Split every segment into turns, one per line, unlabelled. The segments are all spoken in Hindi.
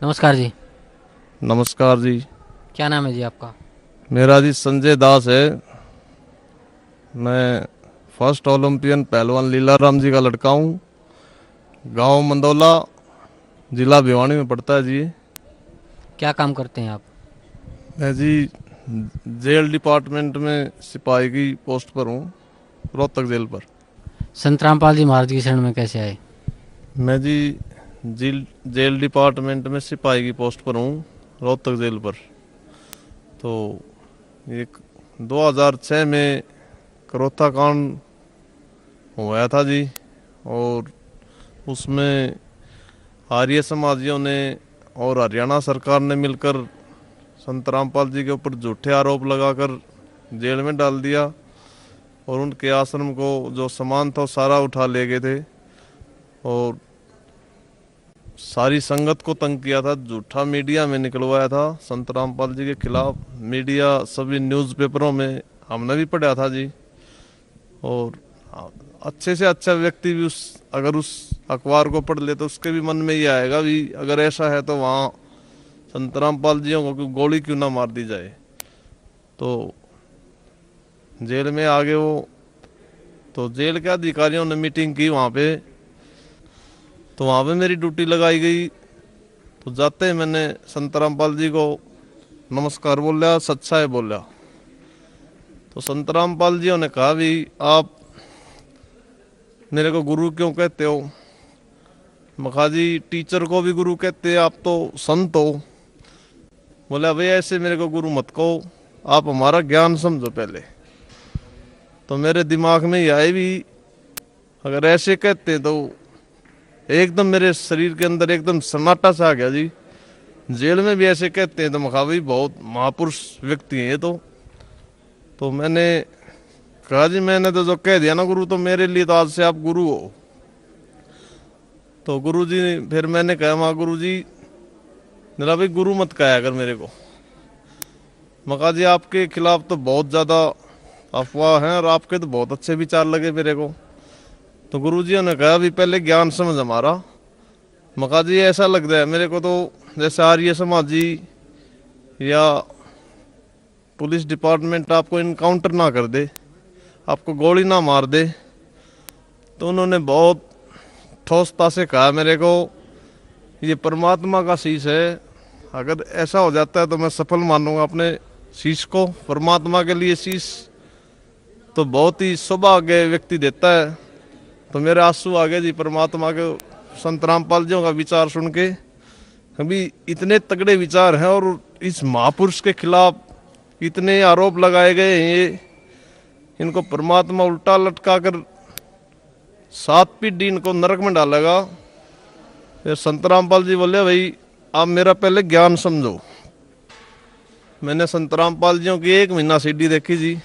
नमस्कार जी।
नमस्कार जी।
क्या नाम है जी आपका?
मेरा जी संजय दास है। मैं फर्स्ट ओलंपियन पहलवान लीलाराम जी का लड़का हूँ। गांव मंदौला, जिला भिवानी में पड़ता है जी।
क्या काम करते हैं आप?
मैं जी जेल डिपार्टमेंट में सिपाही की पोस्ट पर हूँ, रोहतक जेल पर।
संत रामपाल जी महाराज की शरण में कैसे आए?
मैं जी जेल डिपार्टमेंट में सिपाही की पोस्ट पर हूँ, रोहतक जेल पर। तो एक 2006 में करोथा कांड हुआ था जी। और उसमें आर्य समाजियों ने और हरियाणा सरकार ने मिलकर संत रामपाल जी के ऊपर झूठे आरोप लगाकर जेल में डाल दिया। और उनके आश्रम को जो सामान था वो सारा उठा ले गए थे। और सारी संगत को तंग किया था, झूठा मीडिया में निकलवाया था संत रामपाल जी के खिलाफ। मीडिया सभी न्यूज़पेपरों में हमने भी पढ़ा था जी। और अच्छे से अच्छा व्यक्ति भी अगर उस अखबार को पढ़ ले तो उसके भी मन में ये आएगा भी अगर ऐसा है तो वहाँ संत रामपाल जी को गोली क्यों ना मार दी जाए। तो जेल में आगे वो, तो जेल के अधिकारियों ने मीटिंग की वहाँ पे। तो वहाँ पे मेरी ड्यूटी लगाई गई। तो जाते ही मैंने संत रामपाल जी को नमस्कार बोला, सच्चाई बोला। तो संत रामपाल जी ने कहा भी आप मेरे को गुरु क्यों कहते हो? मखा जी टीचर को भी गुरु कहते हैं, आप तो संत हो। बोला भाई ऐसे मेरे को गुरु मत कहो, आप हमारा ज्ञान समझो पहले। तो मेरे दिमाग में ये आए भी अगर ऐसे कहते तो एकदम मेरे शरीर के अंदर एकदम सन्नाटा सा आ गया जी। जेल में भी ऐसे कहते हैं तो मखा भाई बहुत महापुरुष व्यक्ति हैं ये तो मैंने कहा जी मैंने तो जो कह दिया ना गुरु, तो मेरे लिए तो आज से आप गुरु हो। तो गुरु जी फिर मैंने कहा माँ गुरु जी मेरा भाई गुरु मत कहा अगर मेरे को। मका जी आपके खिलाफ तो बहुत ज़्यादा अफवाह हैं और आपके तो बहुत अच्छे विचार लगे मेरे को। तो गुरुजी ने कहा भी पहले ज्ञान समझ हमारा। मका जी ऐसा लग रहा है मेरे को तो जैसे आर्य समाजी या पुलिस डिपार्टमेंट आपको इनकाउंटर ना कर दे, आपको गोली ना मार दे। तो उन्होंने बहुत ठोसता से कहा मेरे को ये परमात्मा का शीश है, अगर ऐसा हो जाता है तो मैं सफल मानूंगा अपने शीश को। परमात्मा के लिए शीश तो बहुत ही सौभाग्य व्यक्ति देता है। तो मेरे आंसू आ गए जी परमात्मा के संत रामपाल जी का विचार सुन के। अभी इतने तगड़े विचार हैं और इस महापुरुष के खिलाफ इतने आरोप लगाए गए हैं, ये इनको परमात्मा उल्टा लटका कर 7 पीढ़ी इनको नरक में डालेगा। फिर संत रामपाल जी बोले भाई आप मेरा पहले ज्ञान समझो। मैंने संत रामपाल जी की 1 महीना सीडी देखी जी।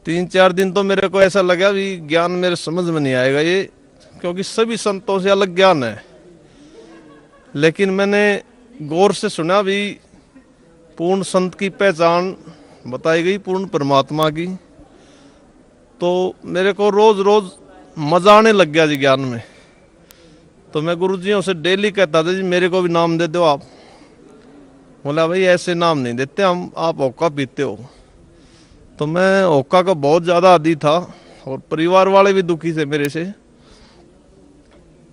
3-4 दिन तो मेरे को ऐसा लगा भी ज्ञान मेरे समझ में नहीं आएगा ये, क्योंकि सभी संतों से अलग ज्ञान है। लेकिन मैंने गौर से सुना भी पूर्ण संत की पहचान बताई गई पूर्ण परमात्मा की। तो मेरे को रोज रोज मजा आने लग गया जी ज्ञान में। तो मैं गुरुजियों से डेली कहता था जी मेरे को भी नाम दे दो आप। बोला भाई ऐसे नाम नहीं देते हम, आप होक्का पीते हो। तो मैं होक्का का बहुत ज़्यादा आदी था और परिवार वाले भी दुखी थे मेरे से।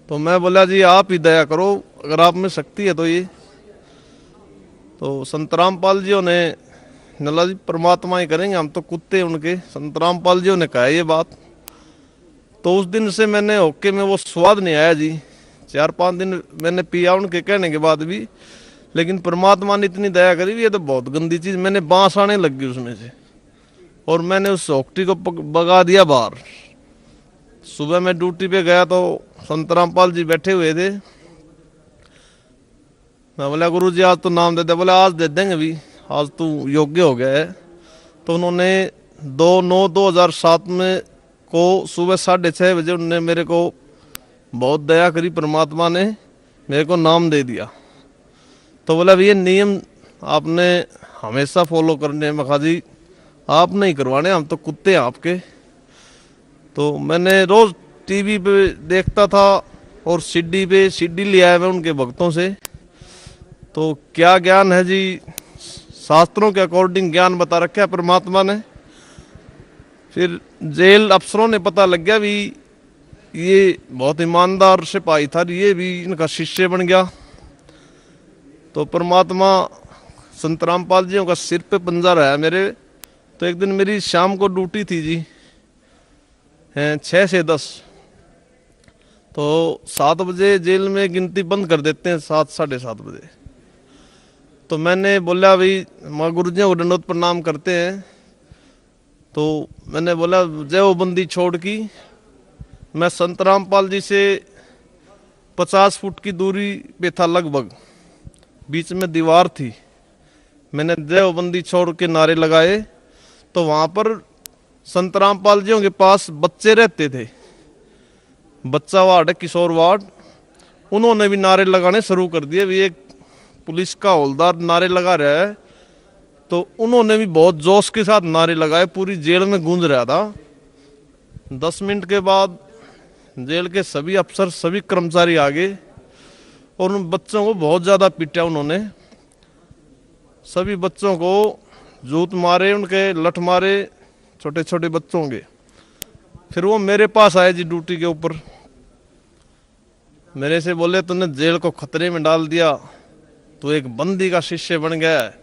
तो मैं बोला जी आप ही दया करो, अगर आप में शक्ति है तो ये। तो संत रामपाल जी ने नला जी परमात्मा ही करेंगे, हम तो कुत्ते उनके। संत रामपाल जी ने कहा ये बात। तो उस दिन से मैंने होक्के में वो स्वाद नहीं आया जी। 4-5 दिन मैंने पिया उनके कहने के बाद भी, लेकिन परमात्मा ने इतनी दया करी ये तो बहुत गंदी चीज़, मैंने बांस आने लग गई उसमें से और मैंने उस होक्टी को भगा दिया बाहर। सुबह मैं ड्यूटी पे गया तो संत रामपाल जी बैठे हुए थे। मैं बोला गुरु जी आज तो नाम दे दे। बोले आज दे देंगे भी, आज तू योग्य हो गया है। तो उन्होंने 2/9/2007 में को सुबह 6:30 बजे उन्होंने मेरे को बहुत दया करी, परमात्मा ने मेरे को नाम दे दिया। तो बोला भैया नियम आपने हमेशा फॉलो करने हैं। मखा जी आप नहीं करवाने, हम तो कुत्ते हैं आपके। तो मैंने रोज टीवी पे देखता था और सीडी पे सीडी लिया है मैं उनके भक्तों से। तो क्या ज्ञान है जी, शास्त्रों के अकॉर्डिंग ज्ञान बता रखा है परमात्मा ने। फिर जेल अफसरों ने पता लग गया भी ये बहुत ईमानदार सिपाही था, ये भी इनका शिष्य बन गया। तो परमात्मा संत रामपाल जी का सिर पे पंजा रहा है मेरे। तो एक दिन मेरी शाम को ड्यूटी थी जी, 6 से 10। तो 7 बजे जेल में गिनती बंद कर देते हैं, 7 साढ़े 7 बजे। तो मैंने बोला भाई माँ गुरु जी को दंडवत प्रणाम करते हैं। तो मैंने बोला जय वो बंदी छोड़ की। मैं संत रामपाल जी से 50 फुट की दूरी पे था लगभग, बीच में दीवार थी। मैंने जय वो बंदी छोड़ के नारे लगाए। तो वहां पर संत रामपाल जी के पास बच्चे रहते थे, बच्चा वार्ड है, किशोर वार्ड। उन्होंने भी नारे लगाने शुरू कर दिए। भी एक पुलिस का हवलदार नारे लगा रहा है, तो उन्होंने भी बहुत जोश के साथ नारे लगाए, पूरी जेल में गूंज रहा था। 10 मिनट के बाद जेल के सभी अफसर सभी कर्मचारी आ गए और उन बच्चों को बहुत ज़्यादा पीटा उन्होंने। सभी बच्चों को जूत मारे, उनके लठ मारे, छोटे छोटे बच्चों के। फिर वो मेरे पास आए जी ड्यूटी के ऊपर। मेरे से बोले तूने जेल को खतरे में डाल दिया, तू एक बंदी का शिष्य बन गया है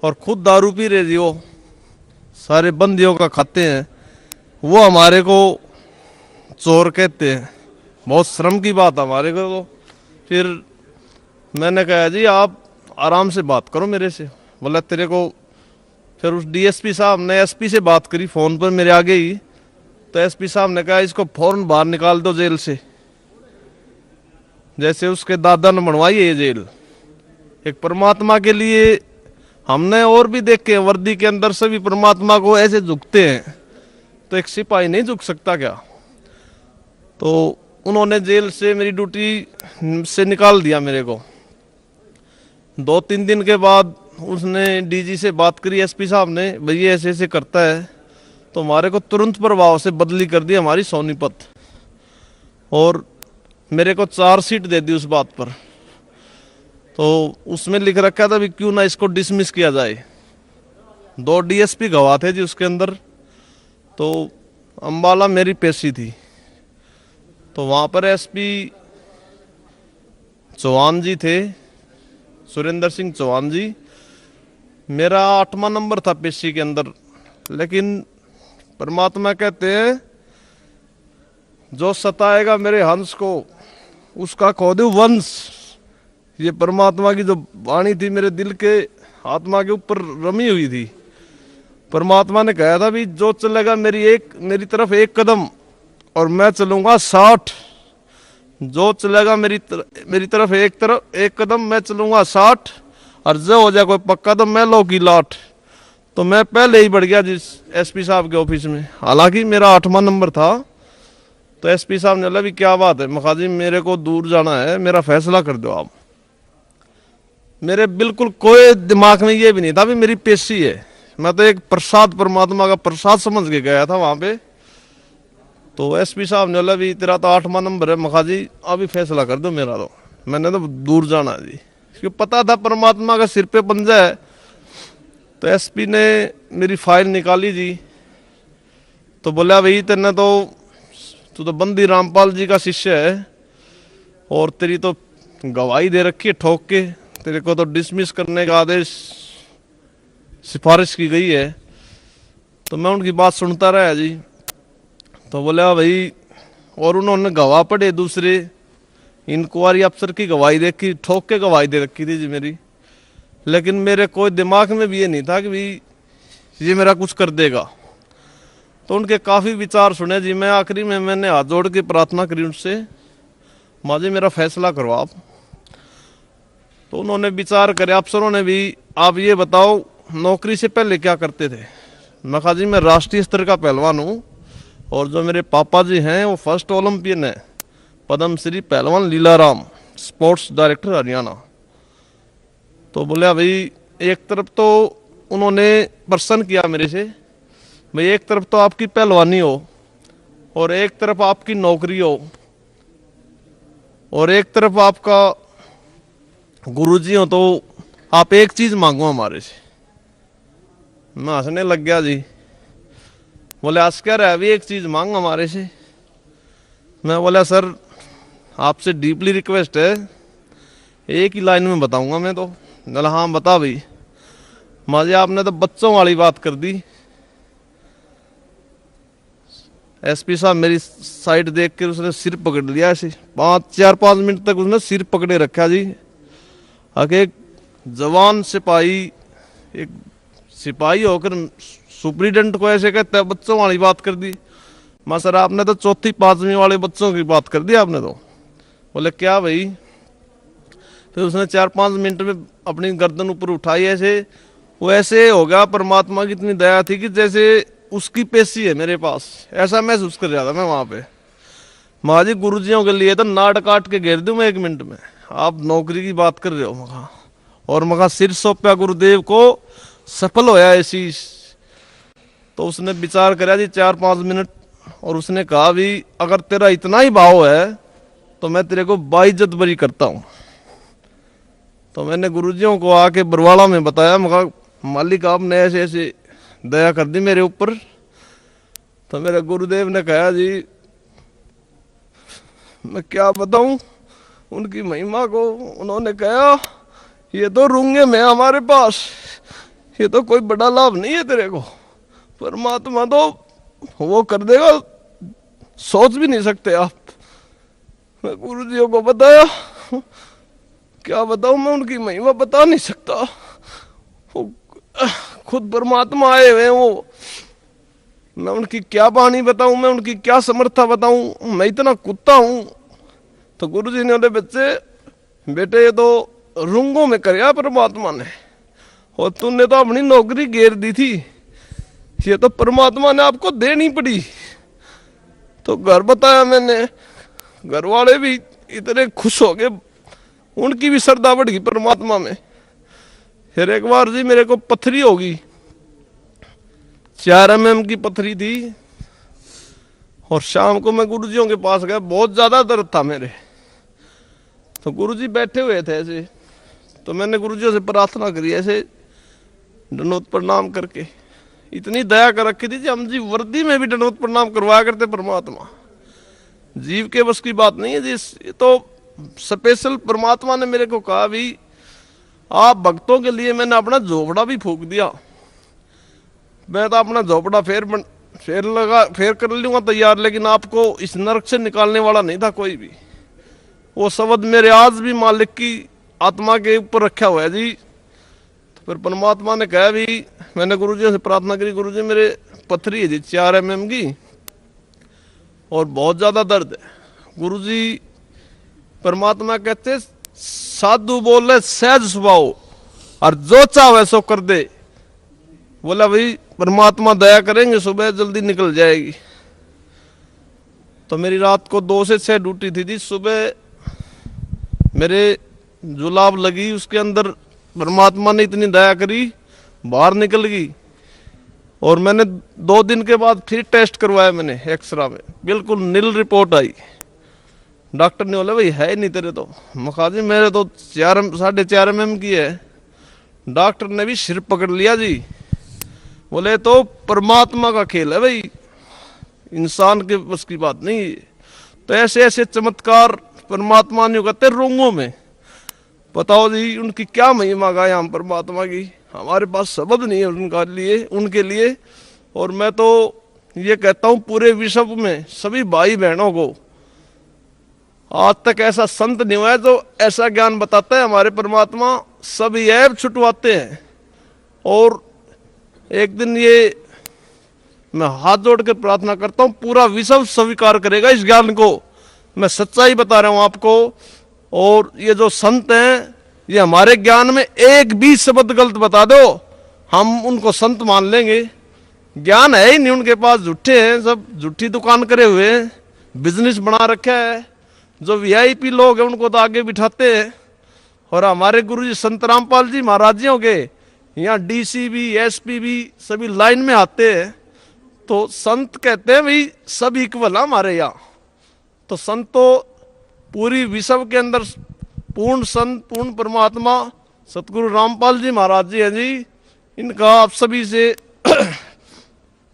और खुद दारू पी रहे जी। वो सारे बंदियों का खाते हैं, वो हमारे को चोर कहते हैं। बहुत शर्म की बात हमारे को। तो फिर मैंने कहा जी आप आराम से बात करो मेरे से। बोला तेरे को। फिर उस डीएसपी साहब ने एसपी से बात करी फोन पर मेरे आगे ही। तो एसपी साहब ने कहा इसको फौरन बाहर निकाल दो जेल से, जैसे उसके दादा ने बनवाई है ये जेल। एक परमात्मा के लिए हमने और भी देखे वर्दी के अंदर से भी परमात्मा को ऐसे झुकते हैं, तो एक सिपाही नहीं झुक सकता क्या? तो उन्होंने जेल से मेरी ड्यूटी से निकाल दिया मेरे को। 2-3 दिन के बाद उसने डीजी से बात करी, एसपी साहब ने, भैया ऐसे ऐसे करता है। तो हमारे को तुरंत प्रभाव से बदली कर दी हमारी सोनीपत, और मेरे को 4 सीट दे दी उस बात पर। तो उसमें लिख रखा था भी क्यों ना इसको डिसमिस किया जाए। 2 डीएसपी गवाह थे जी उसके अंदर। तो अंबाला मेरी पेशी थी। तो वहाँ पर एसपी चौहान जी थे, सुरेंद्र सिंह चौहान जी। मेरा 8वां नंबर था पेशी के अंदर। लेकिन परमात्मा कहते हैं जो सताएगा मेरे हंस को उसका खो दे वंश। ये परमात्मा की जो वाणी थी मेरे दिल के आत्मा के ऊपर रमी हुई थी। परमात्मा ने कहा था भी जो चलेगा मेरी तरफ 1 कदम और मैं चलूंगा 60। जो चलेगा मेरी तरफ एक कदम मैं चलूंगा 60, और जो हो जाए कोई पक्का तो मैं लो की लाठ। तो मैं पहले ही बढ़ गया जिस एसपी साहब के ऑफिस में, हालांकि मेरा 8वां नंबर था। तो एसपी साहब ने बोला भी क्या बात है मखाजी, मेरे को दूर जाना है, मेरा फैसला कर दो आप। मेरे बिल्कुल कोई दिमाग में ये भी नहीं था भी मेरी पेशी है। मैं तो एक प्रसाद, परमात्मा का प्रसाद समझ के गया था वहां पे। तो एसपी साहब ने बोला भी तेरा तो 8वां नंबर है मखाजी, अभी फैसला कर दो मेरा। तो मैंने तो दूर जाना है जी, क्योंकि पता था परमात्मा का सिर पे पंजा है। तो एसपी ने मेरी फाइल निकाली जी। तो बोला भाई तेने तो तू तो बंदी रामपाल जी का शिष्य है और तेरी तो गवाही दे रखी है ठोक के, तेरे को तो डिसमिस करने का आदेश सिफारिश की गई है। तो मैं उनकी बात सुनता रहा जी। तो बोला भाई, और उन्होंने गवाह पढ़े दूसरे, इंक्वायरी अफसर की गवाही देखी, ठोक के गवाही दे रखी थी जी मेरी। लेकिन मेरे कोई दिमाग में भी ये नहीं था कि भाई ये मेरा कुछ कर देगा। तो उनके काफ़ी विचार सुने जी। मैं आखिरी में मैंने हाथ जोड़ के प्रार्थना करी उनसे, माँ जी मेरा फैसला करो आप। तो उन्होंने विचार करे, अफसरों ने भी, आप ये बताओ नौकरी से पहले क्या करते थे? मैं कहा जी मैं राष्ट्रीय स्तर का पहलवान हूँ, और जो मेरे पापा जी हैं वो फर्स्ट ओलंपियन है, पद्म श्री पहलवान लीलाराम, स्पोर्ट्स डायरेक्टर हरियाणा। तो बोले भाई एक तरफ तो उन्होंने प्रश्न किया मेरे से, भाई एक तरफ तो आपकी पहलवानी हो और एक तरफ आपकी नौकरी हो, और एक तरफ आपका गुरुजी हो तो आप एक चीज मांगो हमारे से। मैं हंसने लग गया जी। बोले अस्कर है, अभी एक चीज मांग हमारे से। मैं बोला सर आपसे डीपली रिक्वेस्ट है, एक ही लाइन में बताऊंगा मैं तो। बोला हाँ बता भाई। माजी आपने तो बच्चों वाली बात कर दी। एसपी साहब मेरी साइड देख कर उसने सिर पकड़ लिया ऐसे, 4-5 मिनट तक उसने सिर पकड़े रखा जी। आगे एक जवान सिपाही, एक सिपाही होकर सुप्रीडेंट को ऐसे कहते हैं बच्चों वाली बात कर दी। मां सर आपने तो 4वीं-5वीं वाले बच्चों की बात कर दी आपने तो। बोले क्या भाई। फिर उसने 4-5 मिनट में अपनी गर्दन ऊपर उठाई ऐसे, वो ऐसे हो गया परमात्मा की इतनी दया थी कि जैसे उसकी पेशी है मेरे पास, ऐसा महसूस कर रहा था मैं वहां पे। महाजी गुरुजियों के लिए तो नाट काट के घेर दूं मैं 1 मिनट में। आप नौकरी की बात कर रहे हो मगा, और मगा सिर सौंपया गुरुदेव को, सफल होया ऐसी। तो उसने विचार करा जी 4-5 मिनट, और उसने कहा भी अगर तेरा इतना ही भाव है तो मैं तेरे को बाइज्जत बरी करता हूं। तो मैंने गुरुजियों को आके बरवाड़ा में बताया, मगा मालिक आपने ऐसे ऐसे दया कर दी मेरे ऊपर। तो मेरे गुरुदेव ने कहा जी मैं क्या बताऊं उनकी महिमा को। उन्होंने कहा ये तो रूंगे में हमारे पास, ये तो कोई बड़ा लाभ नहीं है तेरे को, परमात्मा तो वो कर देगा, सोच भी नहीं सकते आप। मैं गुरुजियों को बताया, क्या बताऊं मैं उनकी महिमा बता नहीं सकता। खुद परमात्मा आए हुए वो, मैं उनकी क्या बाणी बताऊं, मैं उनकी क्या समर्था बताऊं। मैं इतना कुत्ता हूं। तो गुरुजी ने बोले बच्चे बेटे ये तो रुंगों में करया परमात्मा ने, और तूने तो अपनी नौकरी घेर दी थी, ये तो परमात्मा ने आपको देनी पड़ी। तो घर बताया मैंने, घर वाले भी इतने खुश हो गए, उनकी भी श्रद्धा बढ़ गई परमात्मा में। फिर एक बार जी मेरे को पथरी होगी, 4 mm की पथरी थी, और शाम को मैं गुरुजियों के पास गया, बहुत ज्यादा दर्द था मेरे। तो गुरुजी बैठे हुए थे ऐसे, तो मैंने गुरुजियों से प्रार्थना करी ऐसे दंडोत प्रणाम करके। इतनी दया कर रखी थी कि हम जी वर्दी में भी दंडोत प्रणाम करवाया करते। परमात्मा जीव के बस की बात नहीं है जी, तो स्पेशल परमात्मा ने मेरे को कहा भी आप भक्तों के लिए मैंने अपना झोपड़ा भी फूंक दिया। मैं तो अपना झोपड़ा फेर कर लूंगा तैयार, लेकिन आपको इस नरक से निकालने वाला नहीं था कोई भी। वो शब्द मेरे आज भी मालिक की आत्मा के ऊपर रखा हुआ है जी। तो फिर परमात्मा ने कहा भी, मैंने गुरुजी से प्रार्थना करी, गुरुजी मेरे पथरी है जी 4 mm की, और बहुत ज्यादा दर्द है। गुरुजी परमात्मा कहते साधु बोले सहज स्वभाव, और जो चाहे सो कर दे। बोला भाई परमात्मा दया करेंगे, सुबह जल्दी निकल जाएगी। तो मेरी रात को 2 से 6 ड्यूटी थी जी। सुबह मेरे जुलाब लगी, उसके अंदर परमात्मा ने इतनी दया करी, बाहर निकल गई। और मैंने 2 दिन के बाद फिर टेस्ट करवाया मैंने एक्सरा में, बिल्कुल नील रिपोर्ट आई। डॉक्टर ने बोला भाई है नहीं तेरे तो। मखाजी मेरे तो 4.5 mm की है। डॉक्टर ने भी सिर पकड़ लिया जी। बोले तो परमात्मा का खेल है भाई, इंसान के बस की बात नहीं है। तो ऐसे ऐसे चमत्कार परमात्मा ने करते रोंगों में। बताओ जी उनकी क्या महिमा गाए हम परमात्मा की, हमारे पास शब्द नहीं है उनके लिए। और मैं तो ये कहता हूँ पूरे विश्व में सभी भाई बहनों को, आज तक ऐसा संत नहीं हुआ है जो ऐसा ज्ञान बताता है। हमारे परमात्मा सभी ऐब छुटवाते हैं। और एक दिन ये मैं हाथ जोड़कर प्रार्थना करता हूं, पूरा विश्व स्वीकार करेगा इस ज्ञान को। मैं सच्चाई बता रहा हूं आपको। और ये जो संत हैं, ये हमारे ज्ञान में एक भी शब्द गलत बता दो, हम उनको संत मान लेंगे। ज्ञान है ही नहीं उनके पास, झूठे हैं, सब झूठी दुकान करे हुए हैं, बिजनेस बना रखा है। जो वीआईपी लोग हैं उनको तो आगे बिठाते हैं। और हमारे गुरुजी संत रामपाल जी महाराज जी के यहाँ डीसीबी एसपीबी सभी लाइन में आते हैं। तो संत कहते हैं भाई सब इक्वल है हमारे यहाँ। तो संत तो पूरी विश्व के अंदर पूर्ण संत पूर्ण परमात्मा सतगुरु रामपाल जी महाराज जी हैं जी। इनका आप सभी से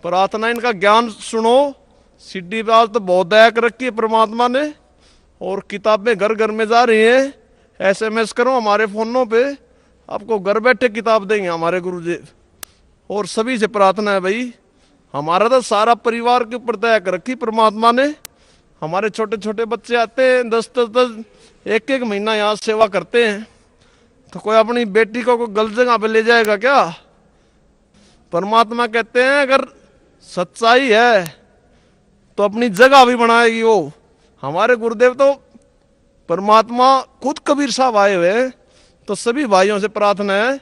प्रार्थना, इनका ज्ञान सुनो। सीडी पे आज तो बहुत दया कर रखी है परमात्मा ने, और किताबें घर घर में जा रही हैं। SMS करो हमारे फोनों पे, आपको घर बैठे किताब देंगे हमारे गुरुदेव। और सभी से प्रार्थना है भाई, हमारा तो सारा परिवार के ऊपर दया कर रखी परमात्मा ने। हमारे छोटे छोटे बच्चे आते हैं 10 एक एक महीना यहाँ सेवा करते हैं, तो कोई अपनी बेटी को कोई गलत जगह पे ले जाएगा क्या? परमात्मा कहते हैं अगर सच्चाई है तो अपनी जगह भी बनाएगी वो। हमारे गुरुदेव तो परमात्मा खुद कबीर साहब आए हुए हैं, तो सभी भाइयों से प्रार्थना है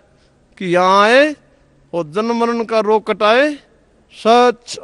कि यहाँ आए और जन्म मरण का रोग कटाए। सच